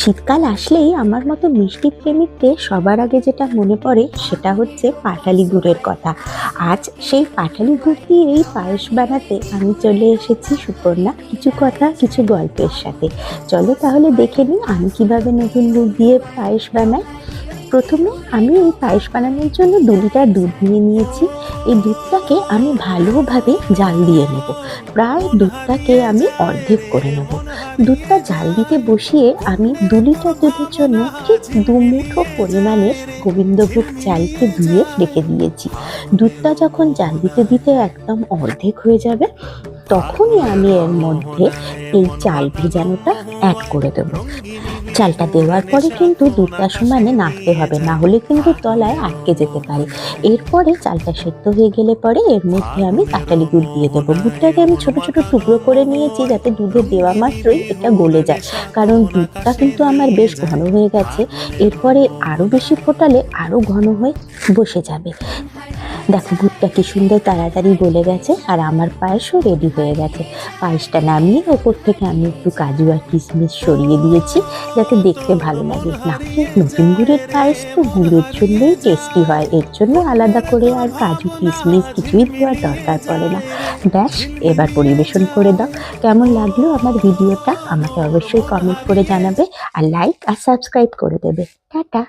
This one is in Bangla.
শীতকাল আসলেই আমার মতো মিষ্টি প্রেমিকদের সবার আগে যেটা মনে পড়ে সেটা হচ্ছে পাটালি গুড়ের কথা। আজ সেই পাটালি গুড় দিয়েই পায়েস বানাতে আমি চলে এসেছি সুপর্ণা কিছু কথা কিছু গল্পের সাথে। চলো তাহলে দেখে নিই আমি কিভাবে নতুন গুড় দিয়ে পায়েস বানাই। প্রথমে আমি এই পায়েস বানানোর জন্য 2 লিটার দুধ নিয়ে নিয়েছি। এই দুধটাকে আমি ভালোভাবে জাল দিয়ে নেব। প্রায় দুধটাকে আমি অর্ধেক করে নেব। দুধটা জাল দিতে বসিয়ে আমি 2 লিটার দুধের জন্য ঠিক 2 মুঠো পরিমাণের গোবিন্দভোগ চালকে ধুয়ে রেখে দিয়েছি। দুধটা যখন জাল দিতে দিতে একদম অর্ধেক হয়ে যাবে তখনই আমি এর মধ্যে এই চাল ভেজানোটা অ্যাড করে দেবো। চালটা দেওয়ার পরে কিন্তু দুধটা সমানে নাড়তে হবে, না হলে কিন্তু তলায় আটকে যেতে পারে। এরপরে চালটা সেদ্ধ হয়ে গেলে পরে এর মধ্যে আমি পাটালি গুড় দিয়ে দেবো। গুড়টাকে আমি ছোট ছোট টুকরো করে নিয়েছি যাতে দুধে দেওয়া মাত্রই এটা গলে যায়, কারণ দুধটা কিন্তু আমার বেশ ঘন হয়ে গেছে। এরপরে আরও বেশি ফোটালে আরও ঘন হয়ে বসে যাবে। দেখো গুড়টা কি সুন্দর তাড়াতাড়ি গলে গেছে আর আমার পায়েসও রেডি হয়ে গেছে। পায়েসটা নামিয়ে ওপর থেকে আমি একটু কাজু আর কিশমিশ সরিয়ে দিয়েছি যাতে দেখতে ভালো লাগে। না নতুন গুড়ের পায়েস তো গুড়ের জন্যই টেস্টি হয়, এর জন্য আলাদা করে আর কাজু কিশমিশ কিছুই দেওয়ার দরকার পড়ে না। ব্যাস, এবার পরিবেশন করে দাও। কেমন লাগলো আমার ভিডিওটা আমাকে অবশ্যই কমেন্ট করে জানাবে আর লাইক আর সাবস্ক্রাইব করে দেবে। টাটা।